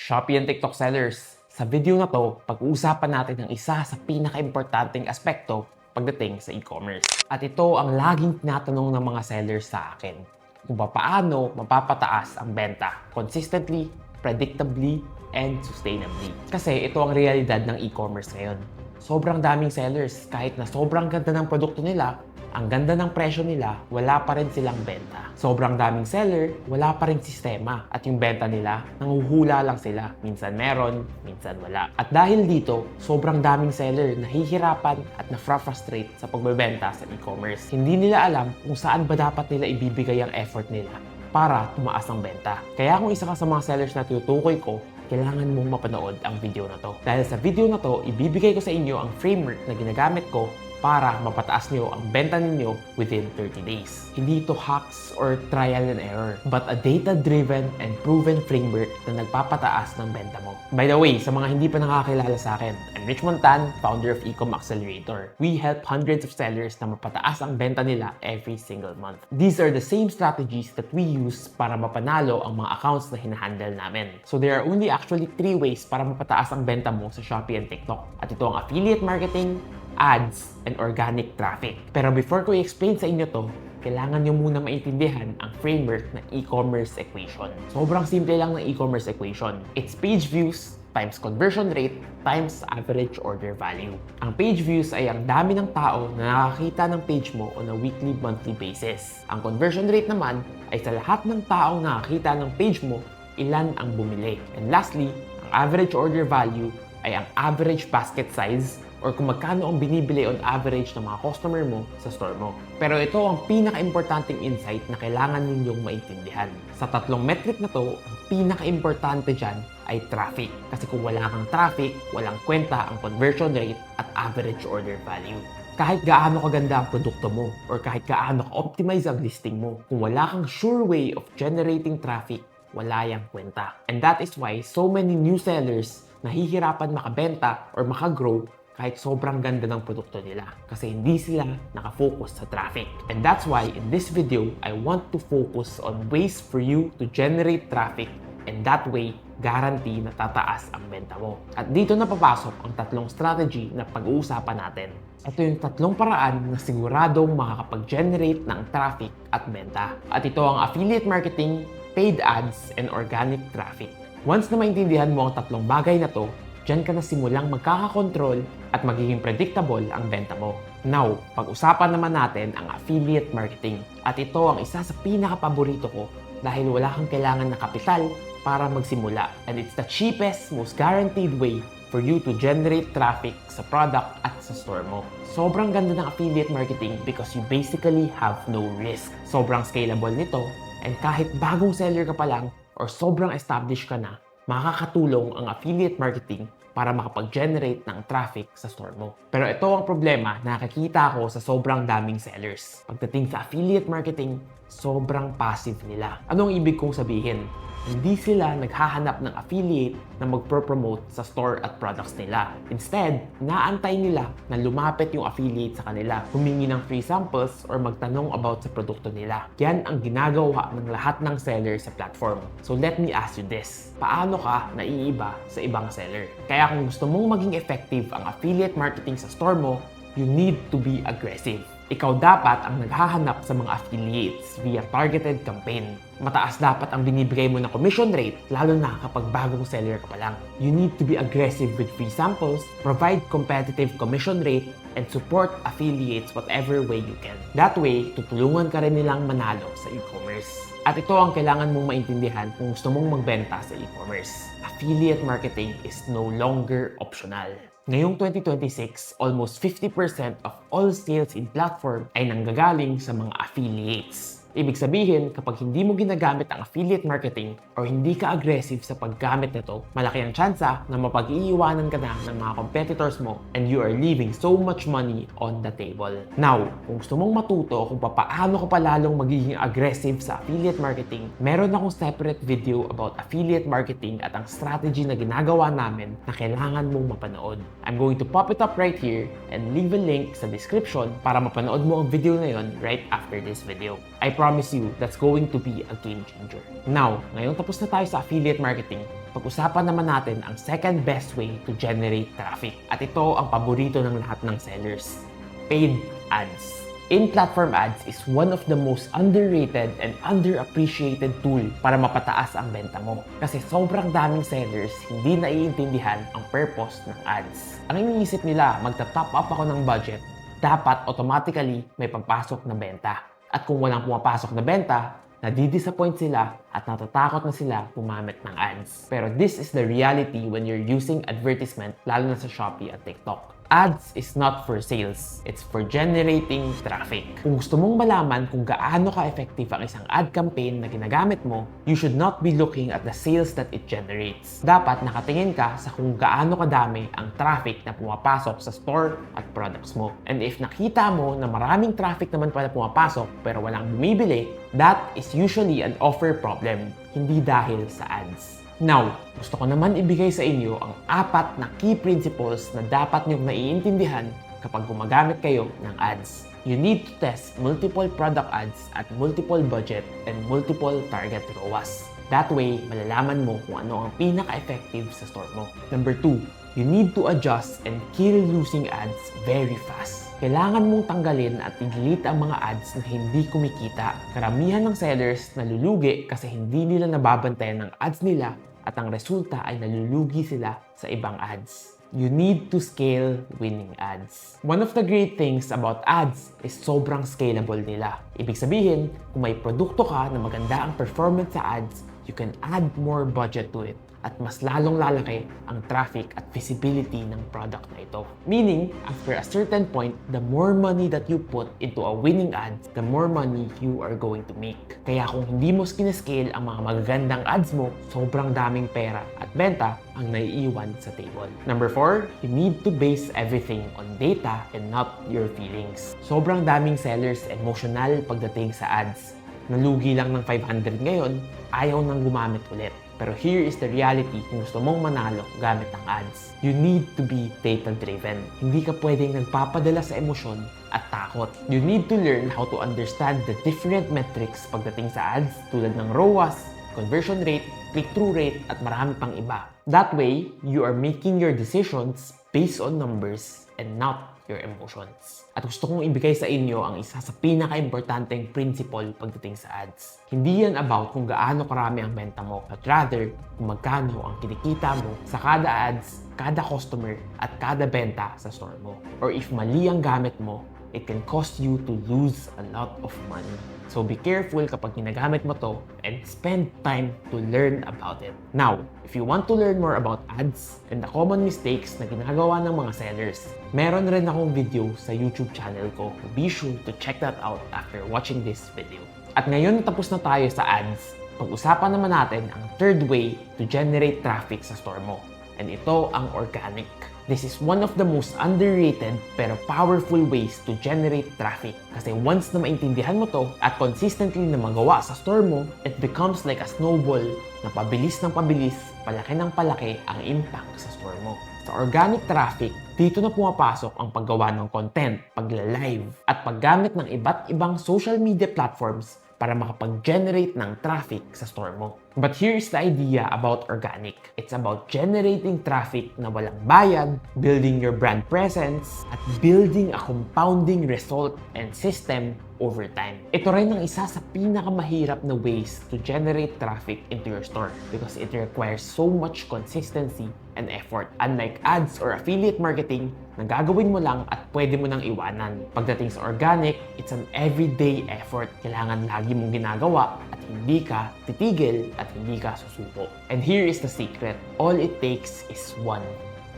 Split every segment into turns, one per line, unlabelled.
Shopee and TikTok sellers. Sa video na to, pag-uusapan natin ang isa sa pinaka-importanting aspekto pagdating sa e-commerce. At ito ang laging tinatanong ng mga sellers sa akin. Kung paano mapapataas ang benta consistently, predictably, and sustainably. Kasi ito ang realidad ng e-commerce ngayon. Sobrang daming sellers, kahit na sobrang ganda ng produkto nila, ang ganda ng presyo nila, wala pa rin silang benta. Sobrang daming seller, wala pa rin sistema. At yung benta nila, nanguhula lang sila. Minsan meron, minsan wala. At dahil dito, sobrang daming seller nahihirapan at na-frustrate sa pagbebenta sa e-commerce. Hindi nila alam kung saan ba dapat nila ibibigay ang effort nila para tumaas ang benta. Kaya kung isa ka sa mga sellers na tutukoy ko, kailangan mong mapanood ang video na to. Dahil sa video na to, ibibigay ko sa inyo ang framework na ginagamit ko para mapataas nyo ang benta ninyo within 30 days. Hindi ito hacks or trial and error, but a data-driven and proven framework na nagpapataas ng benta mo. By the way, sa mga hindi pa nakakilala sa akin, I'm Richmond Tan, founder of Ecom Accelerator. We help hundreds of sellers na mapataas ang benta nila every single month. These are the same strategies that we use para mapanalo ang mga accounts na hinahandle namin. So there are only actually 3 ways para mapataas ang benta mo sa Shopee and TikTok. At ito ang affiliate marketing, ads, and organic traffic. Pero before ko i-explain sa inyo to, kailangan nyo muna maintindihan ang framework ng e-commerce equation. Sobrang simple lang ng e-commerce equation. It's page views times conversion rate times average order value. Ang page views ay ang dami ng tao na nakakita ng page mo on a weekly, monthly basis. Ang conversion rate naman ay sa lahat ng taong nakakita ng page mo, ilan ang bumili. And lastly, ang average order value ay ang average basket size or kung magkano ang binibili on average ng mga customer mo sa store mo. Pero ito ang pinaka-importanting insight na kailangan ninyong maintindihan. Sa tatlong metric na to, ang pinaka-importante dyan ay traffic. Kasi kung wala kang traffic, walang kwenta ang conversion rate at average order value. Kahit gaano kaganda ang produkto mo or kahit gaano ka-optimize ang listing mo, kung wala kang sure way of generating traffic, wala yang kwenta. And that is why so many new sellers nahihirapan makabenta or makagrow kahit sobrang ganda ng produkto nila kasi hindi sila nakafocus sa traffic. And that's why in this video, I want to focus on ways for you to generate traffic and that way, guarantee na tataas ang benta mo. At dito na papasok ang tatlong strategy na pag-uusapan natin. Ito yung tatlong paraan na siguradong makakapag-generate ng traffic at benta. At ito ang affiliate marketing, paid ads, and organic traffic. Once na maintindihan mo ang tatlong bagay na to, diyan ka na simulang magkakakontrol at magiging predictable ang benta mo. Now, pag-usapan naman natin ang affiliate marketing. At ito ang isa sa pinaka-paborito ko dahil wala kang kailangan na kapital para magsimula. And it's the cheapest, most guaranteed way for you to generate traffic sa product at sa store mo. Sobrang ganda ng affiliate marketing because you basically have no risk. Sobrang scalable nito and kahit bagong seller ka pa lang or sobrang established ka na, makakatulong ang affiliate marketing para makapag-generate ng traffic sa store mo. Pero ito ang problema na nakikita ko sa sobrang daming sellers. Pagdating sa affiliate marketing, sobrang passive nila. Anong ibig kong sabihin? Hindi sila naghahanap ng affiliate na magpro-promote sa store at products nila. Instead, naantay nila na lumapit yung affiliate sa kanila, humingi ng free samples or magtanong about sa produkto nila. Yan ang ginagawa ng lahat ng seller sa platform. So let me ask you this. Paano ka naiiba sa ibang seller? Kaya kung gusto mong maging effective ang affiliate marketing sa store mo, you need to be aggressive. Ikaw dapat ang naghahanap sa mga affiliates via targeted campaign. Mataas dapat ang binibigay mo ng commission rate, lalo na kapag bagong seller ka pa lang. You need to be aggressive with free samples, provide competitive commission rate, and support affiliates whatever way you can. That way, tutulungan ka rin nilang manalo sa e-commerce. At ito ang kailangan mong maintindihan kung gusto mong magbenta sa e-commerce. Affiliate marketing is no longer optional. Ngayong 2026, almost 50% of all sales in platform ay nanggagaling sa mga affiliates. Ibig sabihin, kapag hindi mo ginagamit ang affiliate marketing or hindi ka aggressive sa paggamit nito, malaki ang tsansa na mapag-iiwanan ka na ng mga competitors mo and you are leaving so much money on the table. Now, kung gusto mong matuto kung paano ka pa lalong magiging aggressive sa affiliate marketing, meron akong separate video about affiliate marketing at ang strategy na ginagawa namin na kailangan mong mapanood. I'm going to pop it up right here and leave a link sa description para mapanood mo ang video na yon right after this video. I promise promise you that's going to be a game changer. Now, ngayon tapos na tayo sa affiliate marketing, pag-usapan naman natin ang second best way to generate traffic. At ito ang paborito ng lahat ng sellers, paid ads. In-platform ads is one of the most underrated and underappreciated tool para mapataas ang benta mo. Kasi sobrang daming sellers hindi naiintindihan ang purpose ng ads. Ang iniisip nila, magta-top up ako ng budget, dapat automatically may pagpasok na benta. At kung walang pumapasok na benta, nadidisappoint sila at natatakot na sila gumamit ng ads. Pero this is the reality when you're using advertisement, lalo na sa Shopee at TikTok. Ads is not for sales. It's for generating traffic. Kung gusto mong malaman kung gaano ka-effective ang isang ad campaign na ginagamit mo, you should not be looking at the sales that it generates. Dapat nakatingin ka sa kung gaano kadami ang traffic na pumapasok sa store at products mo. And if nakita mo na maraming traffic naman pala pumapasok pero walang bumibili, that is usually an offer problem, hindi dahil sa ads. Now, gusto ko naman ibigay sa inyo ang 4 na key principles na dapat niyong naiintindihan kapag gumagamit kayo ng ads. You need to test multiple product ads at multiple budget and multiple target ROAS. That way, malalaman mo kung ano ang pinaka-effective sa store mo. Number 2, you need to adjust and kill losing ads very fast. Kailangan mong tanggalin at i-delete ang mga ads na hindi kumikita. Karamihan ng sellers nalulugi kasi hindi nila nababantayan ng ads nila at ang resulta ay nalulugi sila sa ibang ads. You need to scale winning ads. One of the great things about ads is sobrang scalable nila. Ibig sabihin, kung may produkto ka na maganda ang performance sa ads, you can add more budget to it at mas lalong lalaki ang traffic at visibility ng product na ito. Meaning, after a certain point, the more money that you put into a winning ad, the more money you are going to make. Kaya kung hindi mo scale ang mga magagandang ads mo, sobrang daming pera at benta ang naiiwan sa table. Number 4, you need to base everything on data and not your feelings. Sobrang daming sellers emotional pagdating sa ads. Nalugi lang ng 500 ngayon, ayaw nang gumamit ulit. Pero here is the reality kung gusto mong manalo gamit ang ads. You need to be data-driven. Hindi ka pwedeng nagpapadala sa emosyon at takot. You need to learn how to understand the different metrics pagdating sa ads tulad ng ROAS, conversion rate, click-through rate, at marami pang iba. That way, you are making your decisions based on numbers and not your emotions. At gusto kong ibigay sa inyo ang isa sa pinaka-importanteng principle pagdating sa ads. Hindi yan about kung gaano karami ang benta mo, but rather kung magkano ang kinikita mo sa kada ads, kada customer, at kada benta sa store mo. Or if mali ang gamit mo, it can cost you to lose a lot of money. So be careful kapag ginagamit mo to and spend time to learn about it. Now, if you want to learn more about ads and the common mistakes na ginagawa ng mga sellers, meron rin akong video sa YouTube channel ko. Be sure to check that out after watching this video. At ngayon tapos na tayo sa ads, pag-usapan naman natin ang third way to generate traffic sa store mo. And ito ang organic. This is one of the most underrated pero powerful ways to generate traffic. Kasi once na maintindihan mo to at consistently na magawa sa store mo, it becomes like a snowball na pabilis ng pabilis, palaki ng palaki ang impact sa store mo. Sa organic traffic, dito na pumapasok ang paggawa ng content, pagla-live, at paggamit ng iba't ibang social media platforms para makapag-generate ng traffic sa store mo. But here's the idea about organic. It's about generating traffic na walang bayad, building your brand presence, at building a compounding result and system over time. Ito rin ang isa sa pinakamahirap na ways to generate traffic into your store because it requires so much consistency and effort. Unlike ads or affiliate marketing, na gagawin mo lang at pwede mo nang iwanan. Pagdating sa organic, it's an everyday effort. Kailangan lagi mong ginagawa at hindi ka titigil at hindi ka susuko. And here is the secret. All it takes is one.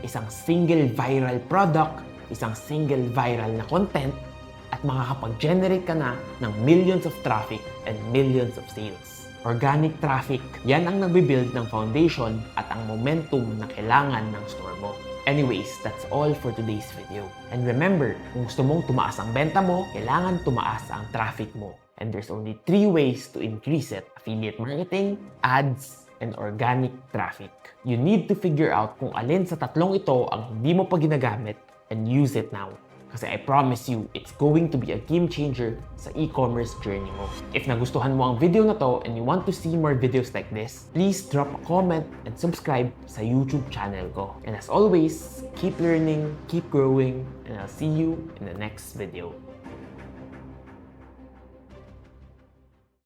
Isang single viral product, isang single viral na content, at makakapag-generate ka na ng millions of traffic and millions of sales. Organic traffic, yan ang nagbibuild ng foundation at ang momentum na kailangan ng store mo. Anyways, that's all for today's video. And remember, kung gusto mong tumaas ang benta mo, kailangan tumaas ang traffic mo. And there's only 3 ways to increase it: affiliate marketing, ads, and organic traffic. You need to figure out kung alin sa tatlong ito ang hindi mo pa ginagamit and use it now. Kasi I promise you, it's going to be a game changer sa e-commerce journey mo. If nagustuhan mo ang video na to and you want to see more videos like this, please drop a comment and subscribe sa YouTube channel ko. And as always, keep learning, keep growing, and I'll see you in the next video.